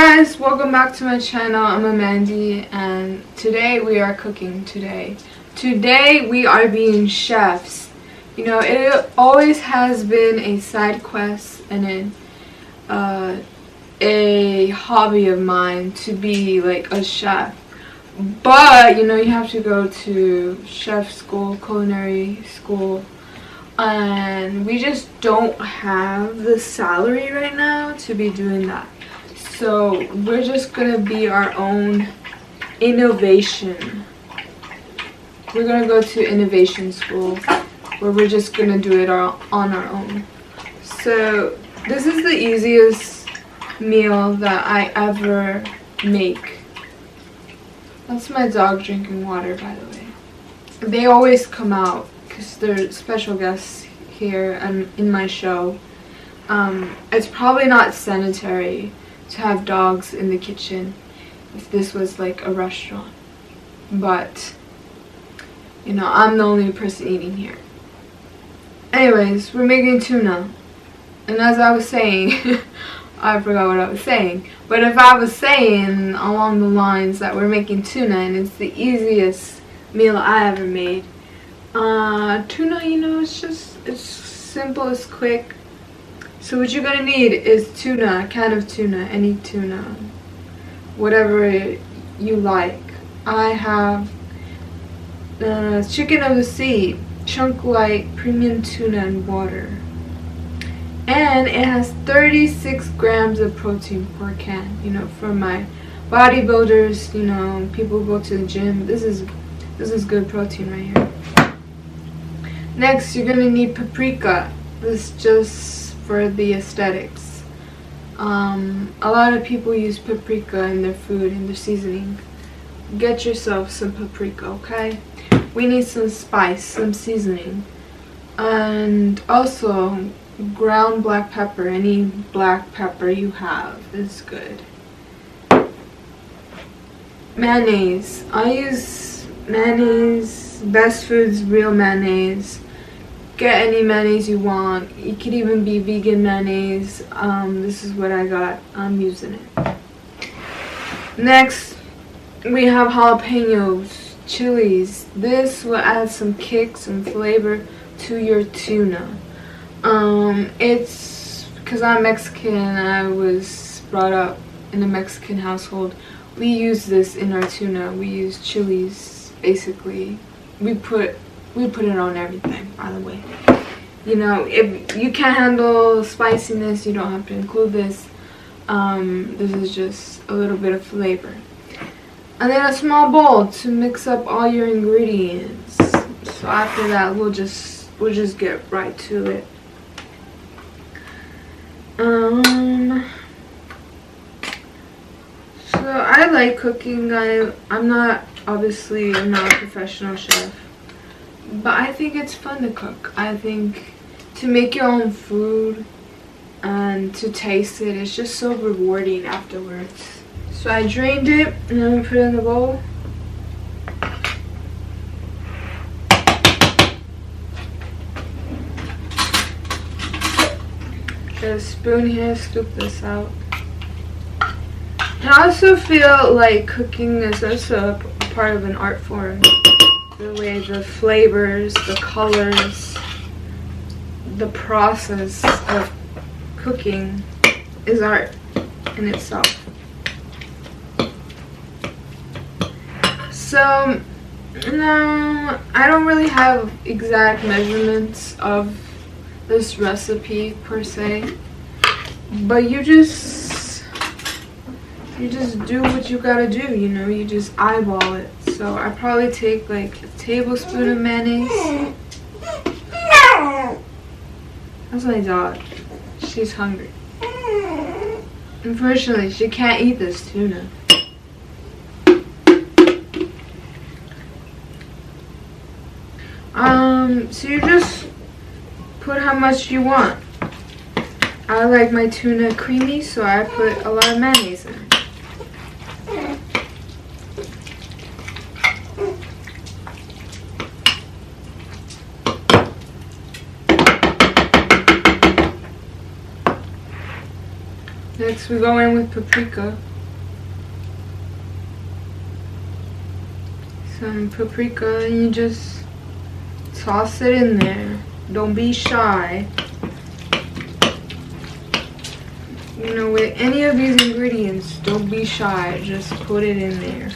guys, welcome back to my channel. I'm Amandy and today we are cooking today. Today we are being chefs. You know, it always has been a side quest and a hobby of mine to be like a chef. But, you know, you have to go to chef school, culinary school, and we just don't have the salary right now to be doing that. So we're just gonna be our own innovation. We're gonna go to innovation school where we're just gonna do it all on our own. So this is the easiest meal that I ever make. That's my dog drinking water, by the way. They always come out because they're special guests here and in my show. It's probably not sanitary to have dogs in the kitchen if this was like a restaurant, but you know, I'm the only person eating here. Anyways, we're making tuna, and as I was saying I forgot what I was saying, but if I was saying along the lines that we're making tuna and it's the easiest meal I ever made. Tuna, you know, it's simple, it's quick. So what you're gonna need is tuna, a can of tuna, any tuna, whatever you like. I have chicken of the sea, chunk light, premium tuna and water. And it has 36 grams of protein per can. You know, for my bodybuilders, you know, people who go to the gym, this is good protein right here. Next, you're gonna need paprika. This just for the aesthetics. A lot of people use paprika in their food, in their seasoning. Get yourself some paprika, okay? We need some spice, some seasoning. And also ground black pepper. Any black pepper you have is good. Mayonnaise. I use mayonnaise, Best Foods real mayonnaise. Get any mayonnaise you want. It could even be vegan mayonnaise. This is what I got. I'm using it. Next, we have jalapenos, chilies. This will add some kick, some flavor to your tuna. It's because I'm Mexican and I was brought up in a Mexican household. We use this in our tuna. We use chilies, basically. We put it on everything, by the way. You know, if you can't handle spiciness, you don't have to include this. This is just a little bit of flavor. And then a small bowl to mix up all your ingredients. So after that, we'll just get right to it. So I like cooking. I'm not a professional chef. But I think it's fun to cook. I think to make your own food and to taste it, it's just so rewarding afterwards. So I drained it and then we put it in the bowl. Get a spoon here, scoop this out. And I also feel like cooking is also a part of an art form. The way the flavors, the colors, the process of cooking is art in itself. So now I don't really have exact measurements of this recipe per se, but you just do what you gotta do, you know, you just eyeball it. So I probably take like a tablespoon of mayonnaise. That's my dog. She's hungry. Unfortunately, she can't eat this tuna. So you just put how much you want. I like my tuna creamy, so I put a lot of mayonnaise in it. Next we go in with paprika. Some paprika, and you just toss it in there. Don't be shy. You know, with any of these ingredients, don't be shy. Just put it in there.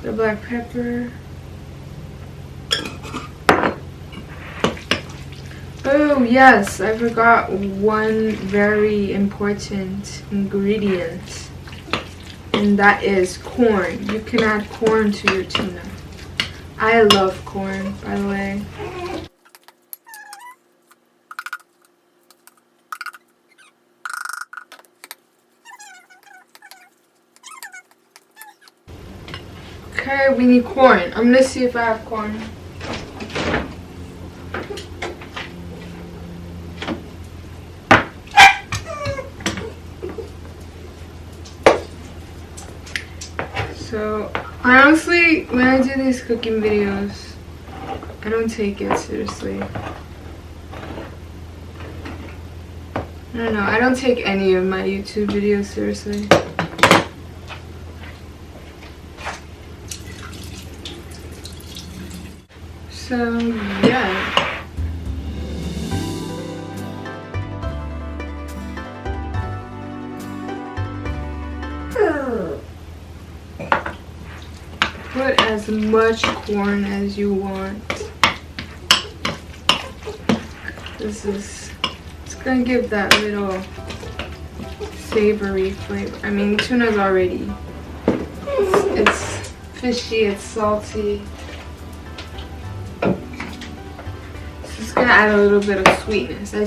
The black pepper. Oh yes, I forgot one very important ingredient, and that is corn. You can add corn to your tuna. I love corn, by the way. Okay, we need corn. I'm gonna see if I have corn. So, honestly, when I do these cooking videos, I don't take it seriously. I don't know, I don't take any of my YouTube videos seriously. So, yeah. Put as much corn as you want. It's gonna give that little savory flavor. I mean, tuna's already, it's fishy, it's salty. So it's gonna add a little bit of sweetness. I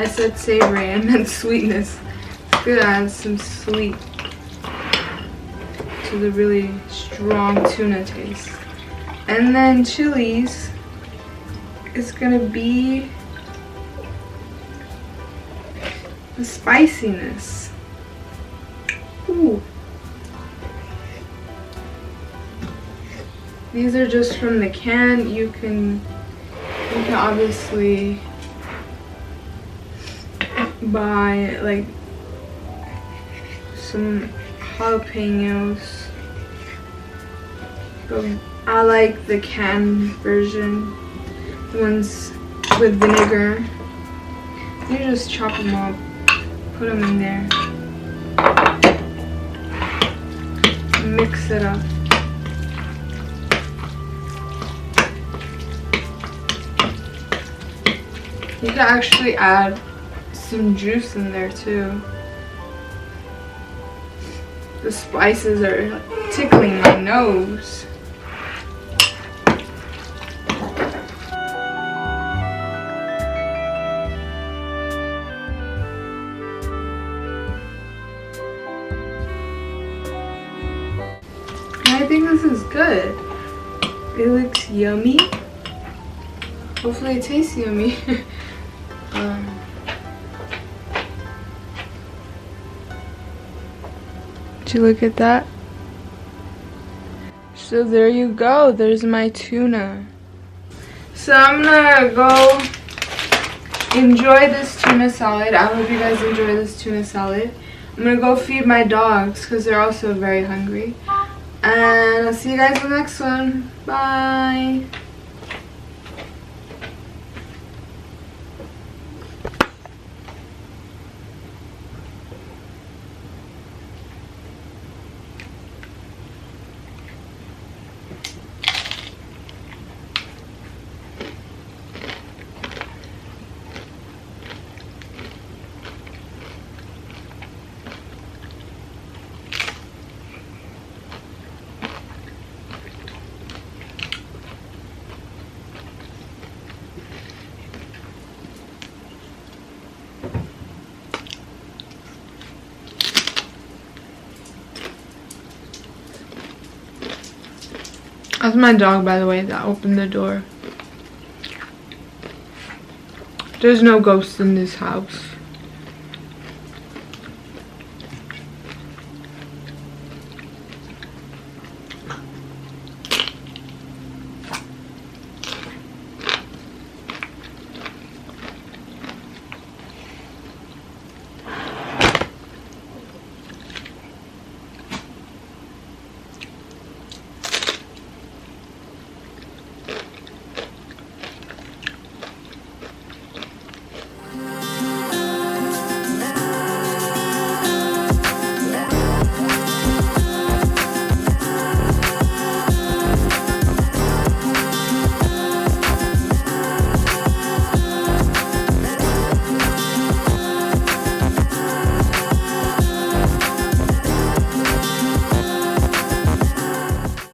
said savory, I meant sweetness. It's gonna add some sweet to the really strong tuna taste. And then chilies is gonna be the spiciness. Ooh. These are just from the can. You can obviously buy like some jalapenos, but I like the can version, the ones with vinegar. You just chop them up, put them in there, mix it up. You can actually add some juice in there too. The spices are tickling my nose. I think this is good. It looks yummy. Hopefully it tastes yummy. Did you look at that? So there you go. There's my tuna. So I'm gonna go enjoy this tuna salad. I hope you guys enjoy this tuna salad. I'm gonna go feed my dogs because they're also very hungry. And I'll see you guys in the next one. Bye. That's my dog, by the way, that opened the door. There's no ghosts in this house.